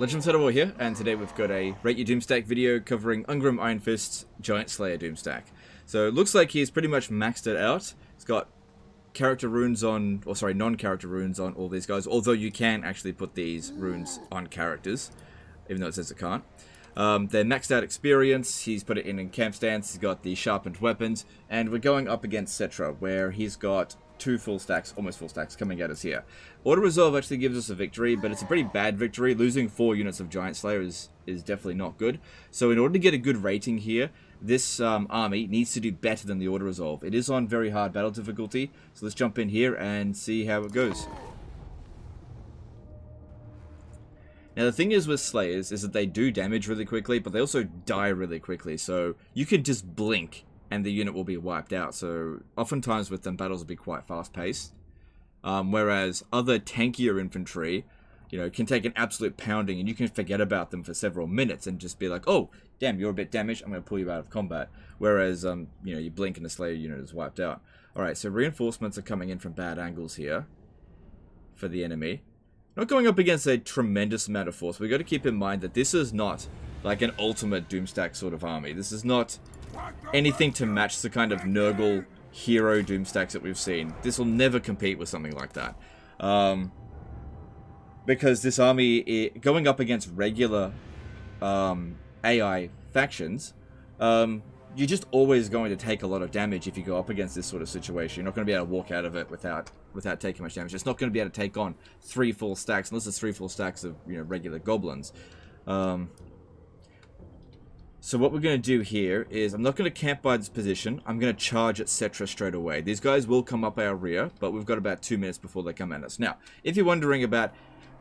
Legend War here, and today we've got a Rate Your Doomstack video covering Ungrim Iron Fist's Giant Slayer Doomstack. So it looks like he's pretty much maxed it out. He's got character runes on, or sorry, non-character runes on all these guys, although you can actually put these runes on characters, even though it says it can't. They're maxed out experience, he's put it in camp stance, he's got the sharpened weapons, and we're going up against Cetra, where he's got two full stacks, almost full stacks, coming at us here. Auto resolve actually gives us a victory, but it's a pretty bad victory. Losing 4 units of Giant Slayer is definitely not good. So in order to get a good rating here, this army needs to do better than the auto resolve. It is on very hard battle difficulty, so let's jump in here and see how it goes. Now the thing is with Slayers is that they do damage really quickly, but they also die really quickly, so you could just blink and the unit will be wiped out. So oftentimes with them, battles will be quite fast-paced. Whereas other tankier infantry, you know, can take an absolute pounding and you can forget about them for several minutes and just be like, oh, damn, you're a bit damaged, I'm going to pull you out of combat. Whereas, you know, you blink and the Slayer unit is wiped out. Alright, so reinforcements are coming in from bad angles here for the enemy. Not going up against a tremendous amount of force. We've got to keep in mind that this is not like an ultimate Doomstack sort of army. This is not anything to match the kind of Nurgle hero Doomstacks that we've seen. This will never compete with something like that. Because this army, going up against regular AI factions, you're just always going to take a lot of damage if you go up against this sort of situation. You're not going to be able to walk out of it without taking much damage. It's not going to be able to take on 3 full stacks, unless it's 3 full stacks of, you know, regular goblins. So what we're going to do here is, I'm not going to camp by this position, I'm going to charge at Cetra straight away. These guys will come up our rear, but we've got about 2 minutes before they come at us. Now, if you're wondering about,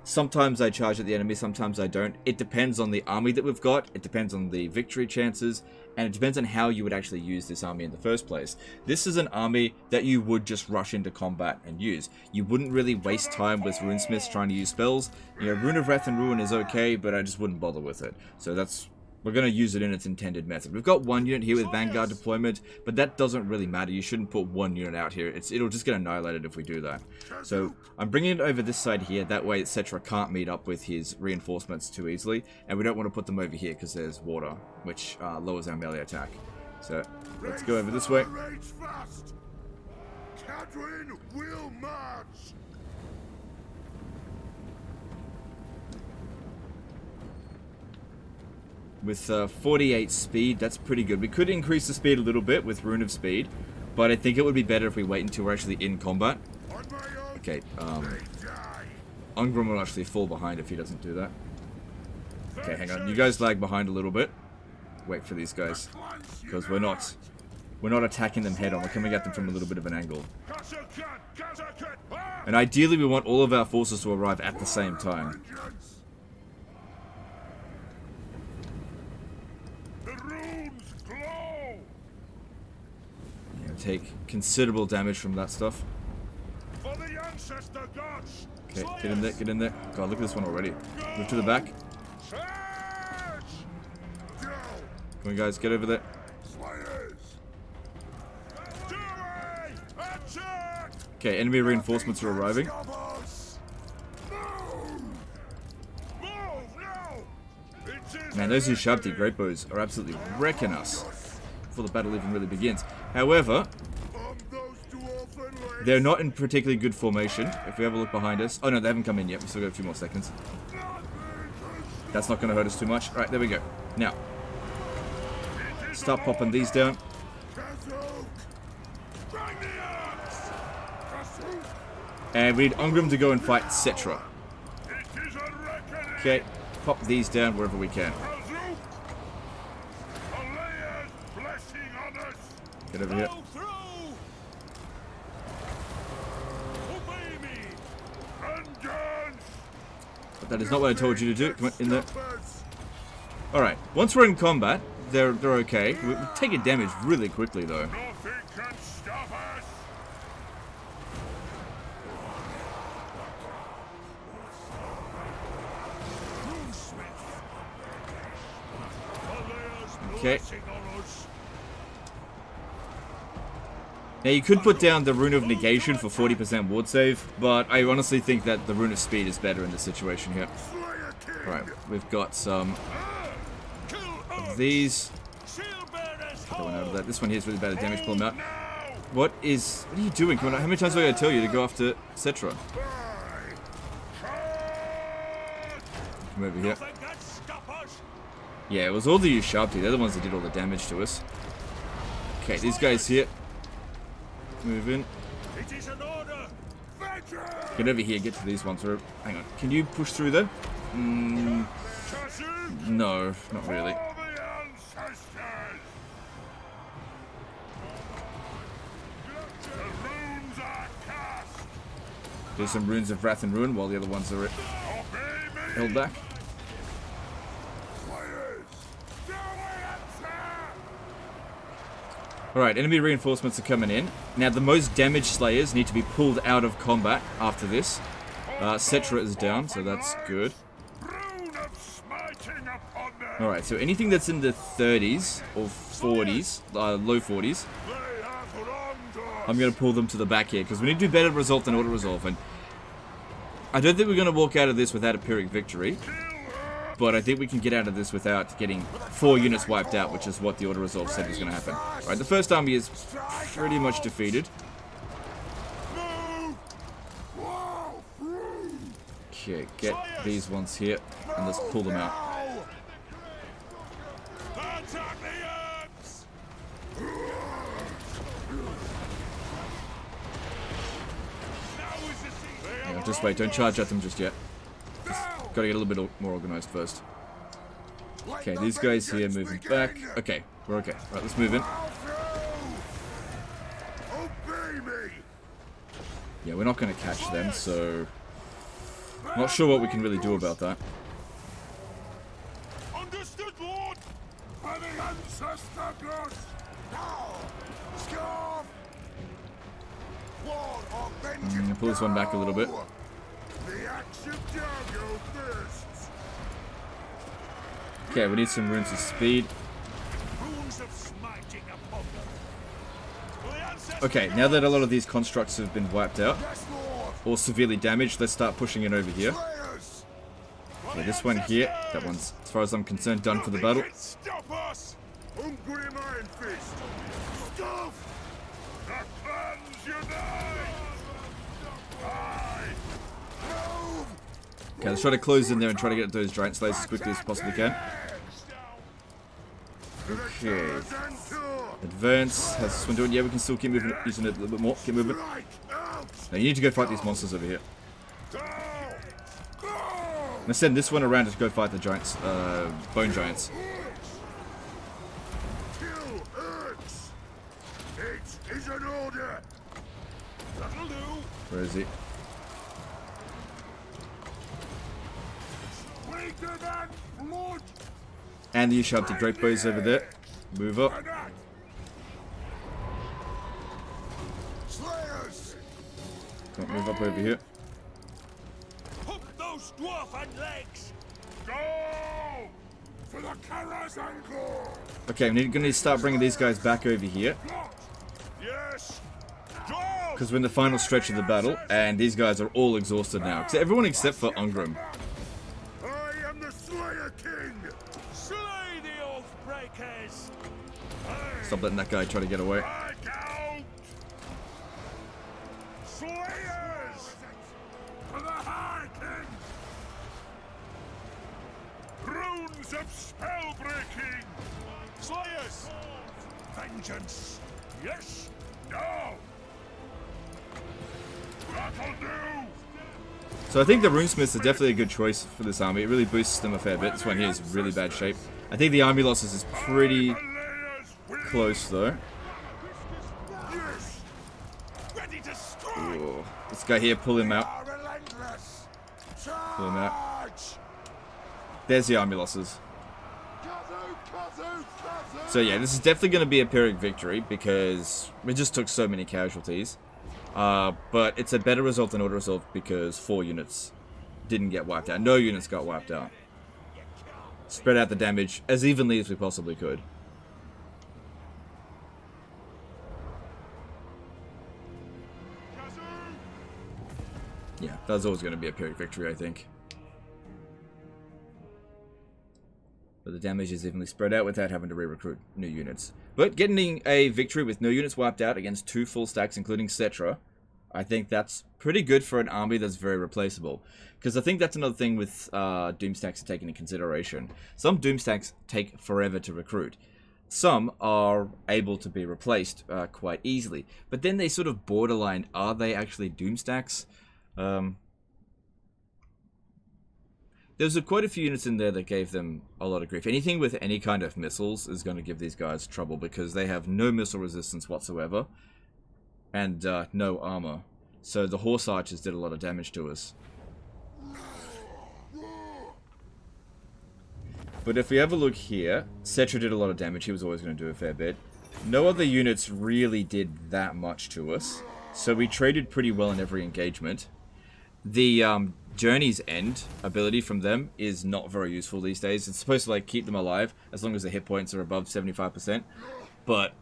sometimes I charge at the enemy, sometimes I don't, it depends on the army that we've got, it depends on the victory chances, and it depends on how you would actually use this army in the first place. This is an army that you would just rush into combat and use. You wouldn't really waste time with runesmiths trying to use spells. You know, Rune of Wrath and Ruin is okay, but I just wouldn't bother with it. So we're going to use it in its intended method. We've got 1 unit here with Vanguard deployment, but that doesn't really matter. You shouldn't put 1 unit out here. It'll just get annihilated if we do that. So I'm bringing it over this side here. That way, Cetra can't meet up with his reinforcements too easily. And we don't want to put them over here because there's water, which lowers our melee attack. So let's go over this way. Will march. With 48 speed, that's pretty good. We could increase the speed a little bit with Rune of Speed, but I think it would be better if we wait until we're actually in combat. Okay, Ungrim will actually fall behind if he doesn't do that. Okay, hang on. You guys lag behind a little bit. Wait for these guys, because we're not attacking them head on. We're coming at them from a little bit of an angle. And ideally, we want all of our forces to arrive at the same time. Take considerable damage from that stuff. Okay, get in there, get in there. God, look at this one already. Move to the back. Come on, guys, get over there. Okay, enemy reinforcements are arriving. Man, those Ushabti Great Bows are absolutely wrecking us before the battle even really begins. However, they're not in particularly good formation. If we have a look behind us... Oh no, they haven't come in yet. We still got a few more seconds. That's not going to hurt us too much. Alright, there we go. Now, start popping these down. And we need Ungrim to go and fight Cetra. Okay, pop these down wherever we can. Get over here. But that is not what I told you to do. Come on, in there. Alright, once we're in combat, they're okay. We're taking damage really quickly, though. Okay. Now you could put down the Rune of Negation for 40% ward save, but I honestly think that the Rune of Speed is better in this situation here. Alright, we've got some of these. Going out of that. This one here is really bad at damage. Pull him out. What are you doing? Come on, how many times do I gotta tell you to go after Cetra? Come over here. Yeah, it was all the Ushabti. They're the ones that did all the damage to us. Okay, these guys here. Move in. Get over here, get to these ones. Hang on. Can you push through there? No, not really. There's some runes of Wrath and Ruin while the other ones are held back. Alright, enemy reinforcements are coming in. Now, the most damaged Slayers need to be pulled out of combat after this. Cetra is down, so that's good. Alright, so anything that's in the 30s or 40s, low 40s, I'm going to pull them to the back here, because we need to do better result than auto-resolve. And I don't think we're going to walk out of this without a Pyrrhic victory, but I think we can get out of this without getting 4 units wiped out, which is what the auto-resolve said was going to happen. Alright, the first army is pretty much defeated. Okay, get these ones here, and let's pull them out. Yeah, just wait, don't charge at them just yet. Just gotta get a little bit more organized first. Okay, these guys here moving back. Okay, we're okay. Right, let's move in. Yeah, we're not gonna catch them, so not sure what we can really do about that. Understood, Lord. By the ancestor gods. Pull this one back a little bit. Okay, we need some runes of speed. Okay, now that a lot of these constructs have been wiped out or severely damaged, let's start pushing it over here. Okay, this one here, that one's, as far as I'm concerned, done for the battle. Okay, let's try to close in there and try to get those giant slayers as quickly as we possibly can. Okay. Advance. How's this one doing? Yeah, we can still keep moving, using it a little bit more. Keep moving. Now you need to go fight these monsters over here. I'm gonna send this one around to go fight the giants, bone giants. Where is he? And the Ushabti Drake bows over there. Move up. Can't move up over here. Hook those dwarf legs. Go for the Karazangor. Okay, we're gonna need to start bringing these guys back over here. Yes. Because we're in the final stretch of the battle, and these guys are all exhausted now. So everyone except for Ungrim. I am the Slayer King. Slay the oath breakers. Stop letting that guy try to get away. Slayers for the High King. Runes of spell breaking. Slayers. Vengeance. Yes. No. That'll do. So I think the runesmiths are definitely a good choice for this army. It really boosts them a fair bit. This one here is really bad shape. I think the army losses is pretty close though. Ooh. This guy here, pull him out. Pull him out. There's the army losses. So yeah, this is definitely going to be a Pyrrhic victory because we just took so many casualties. But it's a better result than auto-resolve because 4 units didn't get wiped out. No units got wiped out. Spread out the damage as evenly as we possibly could. Yeah, that was always going to be a Pyrrhic victory, I think. but the damage is evenly spread out without having to re-recruit new units. But getting a victory with no units wiped out against 2 full stacks, including Cetra, I think that's pretty good for an army that's very replaceable. Because I think that's another thing with Doomstacks to take into consideration. Some Doomstacks take forever to recruit. Some are able to be replaced quite easily. But then they sort of borderline, are they actually Doomstacks? There's quite a few units in there that gave them a lot of grief. Anything with any kind of missiles is going to give these guys trouble because they have no missile resistance whatsoever. And no armor. So the horse archers did a lot of damage to us. But if we have a look here, Cetra did a lot of damage. He was always going to do a fair bit. No other units really did that much to us. So we traded pretty well in every engagement. The Journey's End ability from them is not very useful these days. It's supposed to like keep them alive as long as the hit points are above 75%. But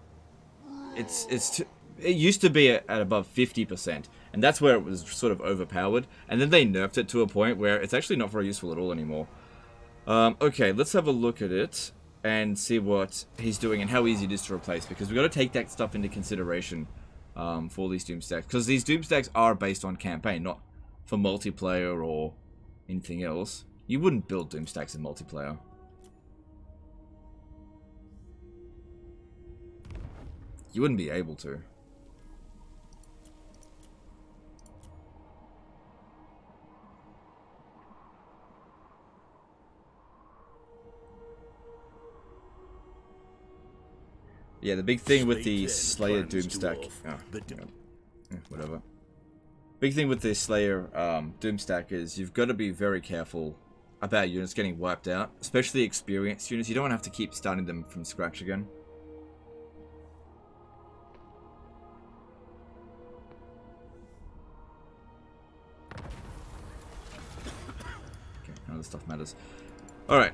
it used to be at above 50%. And that's where it was sort of overpowered. And then they nerfed it to a point where it's actually not very useful at all anymore. Okay, let's have a look at it and see what he's doing and how easy it is to replace. Because we've got to take that stuff into consideration for these Doomstacks. Because these Doomstacks are based on campaign, not for multiplayer or anything else. You wouldn't build Doomstacks in multiplayer. You wouldn't be able to. Yeah, the big thing with the Slayer Doomstack... whatever. Big thing with the Slayer Doomstack is you've got to be very careful about units getting wiped out. Especially experienced units. You don't want to have to keep starting them from scratch again. Okay, none of this stuff matters. Alright.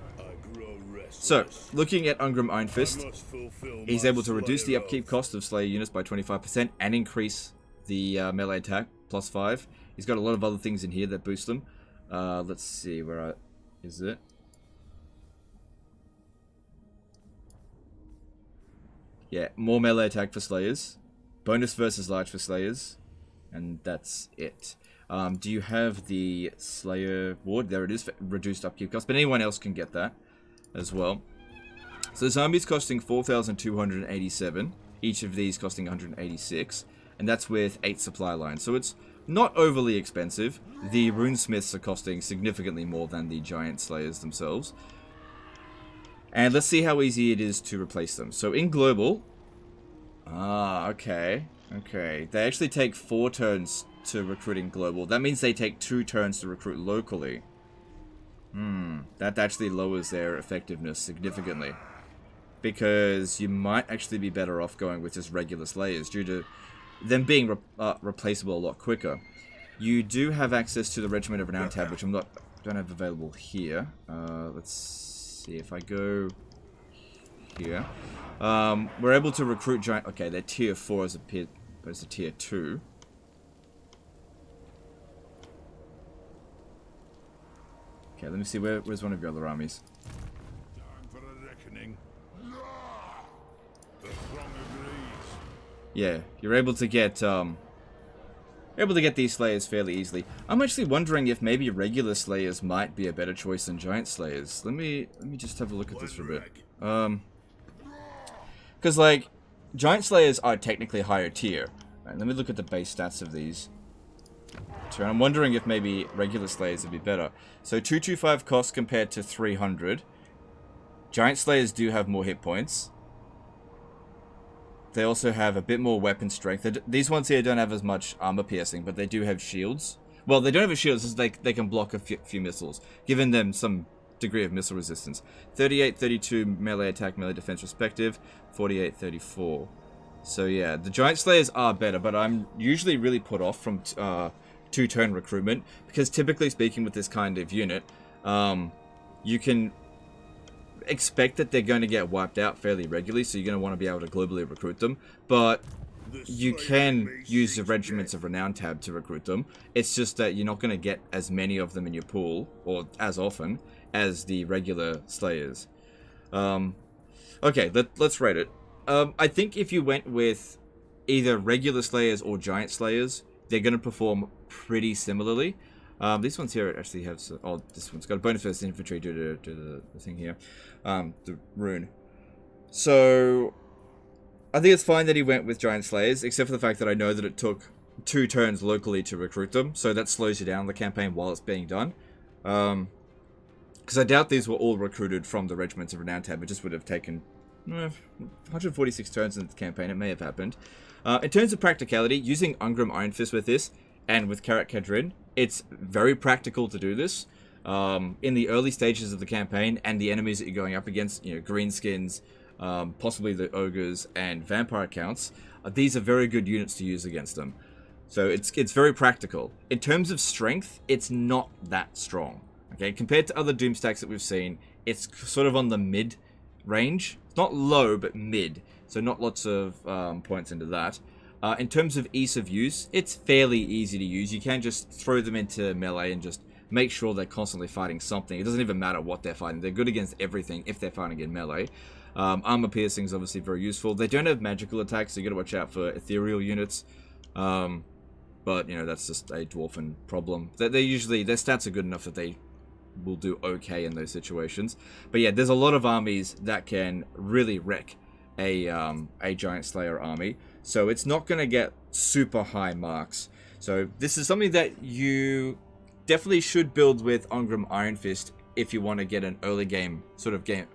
So, looking at Ungrim Iron Fist, he's able to reduce the upkeep cost of Slayer units by 25% and increase the melee attack plus 5. He's got a lot of other things in here that boost them. Let's see, where is it? Yeah, more melee attack for Slayers, bonus versus large for Slayers, and that's it. Do you have the Slayer Ward? There it is, for reduced upkeep cost, but anyone else can get that as well. So this army's costing 4,287, each of these costing 186, and that's with 8 supply lines. So it's not overly expensive. The runesmiths are costing significantly more than the giant slayers themselves. And let's see how easy it is to replace them. So in global, okay. They actually take 4 turns to recruit in global. That means they take 2 turns to recruit locally. That actually lowers their effectiveness significantly. Because you might actually be better off going with just regular slayers due to them being replaceable a lot quicker. You do have access to the Regiment of Renown tab, which don't have available here. Let's see if I go here. We're able to recruit giant... Okay, they're tier 4 as opposed to tier 2. Okay, let me see, where's one of your other armies? Time for a reckoning. The throng agrees. Yeah, you're able to get these Slayers fairly easily. I'm actually wondering if maybe regular Slayers might be a better choice than Giant Slayers. Let me just have a look at this for a bit. Because like Giant Slayers are technically higher tier. Right, let me look at the base stats of these. And I'm wondering if maybe regular Slayers would be better. So 225 cost compared to 300. Giant Slayers do have more hit points. They also have a bit more weapon strength. These ones here don't have as much armor piercing, but they do have shields. Well, they don't have a shield, so they can block a few missiles, giving them some degree of missile resistance. 38, 32 melee attack, melee defense respective. 48, 34. So yeah, the Giant Slayers are better, but I'm usually really put off from 2-turn recruitment, because typically speaking with this kind of unit, you can expect that they're going to get wiped out fairly regularly, so you're going to want to be able to globally recruit them, but you can use the Regiments of Renown tab to recruit them. It's just that you're not going to get as many of them in your pool, or as often, as the regular Slayers. Okay, let's rate it. I think if you went with either regular Slayers or Giant Slayers, they're going to perform pretty similarly. These ones here actually have... Oh, this one's got a bonus versus infantry due to the thing here. The rune. So, I think it's fine that he went with Giant Slayers, except for the fact that I know that it took 2 turns locally to recruit them, so that slows you down the campaign while it's being done. Because I doubt these were all recruited from the Regiments of Renown tab. It just would have taken 146 turns in the campaign. It may have happened. In terms of practicality, using Ungrim Iron Fist with this, and with Karak Kadrin, it's very practical to do this. In the early stages of the campaign, and the enemies that you're going up against, you know, greenskins, possibly the ogres and vampire counts, these are very good units to use against them. So it's very practical. In terms of strength, it's not that strong. Okay, compared to other Doom stacks that we've seen, it's sort of on the mid range. It's not low, but mid. So not lots of points into that. In terms of ease of use, it's fairly easy to use. You can just throw them into melee and just make sure they're constantly fighting something. It doesn't even matter what they're fighting. They're good against everything if they're fighting in melee. Armor piercing is obviously very useful. They don't have magical attacks, so you got to watch out for ethereal units. But, you know, that's just a dwarven problem. They usually, their stats are good enough that they will do okay in those situations. But yeah, there's a lot of armies that can really wreck a Giant Slayer army. So it's not going to get super high marks. So this is something that you definitely should build with Ungrim Iron Fist if you want to get an early game sort of game,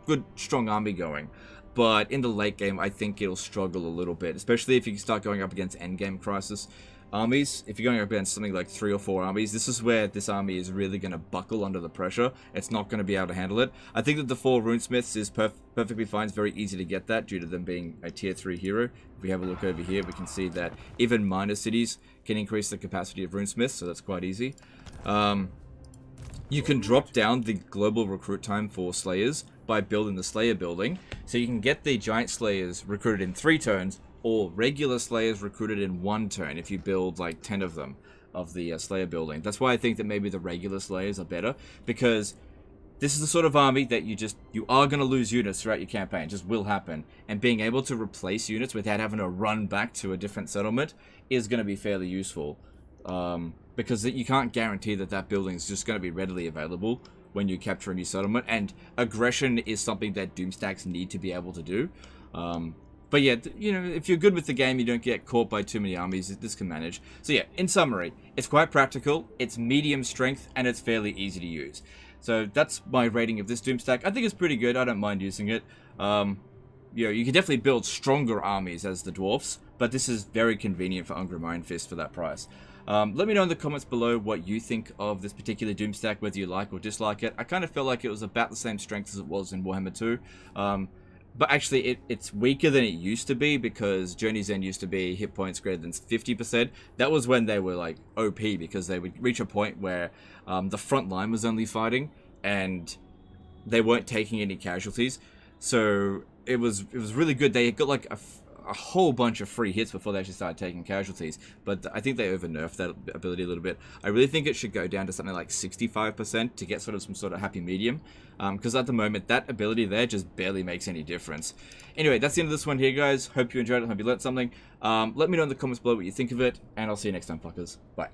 good strong army going. But in the late game, I think it'll struggle a little bit, especially if you start going up against endgame crisis armies. If you're going up against something like 3 or 4 armies, this is where this army is really going to buckle under the pressure. It's not going to be able to handle it. I think that the 4 runesmiths is perfectly fine. It's very easy to get that due to them being a tier 3 hero. If we have a look over here, we can see that even minor cities can increase the capacity of runesmiths, so that's quite easy. You can drop down the global recruit time for Slayers by building the Slayer building, so you can get the Giant Slayers recruited in 3 turns, or regular Slayers recruited in 1 turn if you build like 10 of them of the Slayer building. That's why I think that maybe the regular Slayers are better, because this is the sort of army that you are going to lose units throughout your campaign. It just will happen. And being able to replace units without having to run back to a different settlement is going to be fairly useful. Because you can't guarantee that that building is just going to be readily available when you capture a new settlement. And aggression is something that Doom stacks need to be able to do. But yeah, you know, if you're good with the game, you don't get caught by too many armies, this can manage. So yeah, in summary, it's quite practical, it's medium strength, and it's fairly easy to use. So that's my rating of this Doom stack. I think it's pretty good, I don't mind using it. You know, you can definitely build stronger armies as the Dwarfs, but this is very convenient for Ungrim Iron Fist for that price. Let me know in the comments below what you think of this particular Doom stack, whether you like or dislike it. I kind of felt like it was about the same strength as it was in Warhammer 2. But actually, it's weaker than it used to be, because Journey's End used to be hit points greater than 50%. That was when they were like OP, because they would reach a point where the front line was only fighting and they weren't taking any casualties. So it was really good. They got like a whole bunch of free hits before they actually started taking casualties. But I think they over-nerfed that ability a little bit. I really think it should go down to something like 65% to get sort of some sort of happy medium. Because at the moment, that ability there just barely makes any difference. Anyway, that's the end of this one here, guys. Hope you enjoyed it. Hope you learned something. Let me know in the comments below what you think of it. And I'll see you next time, fuckers. Bye.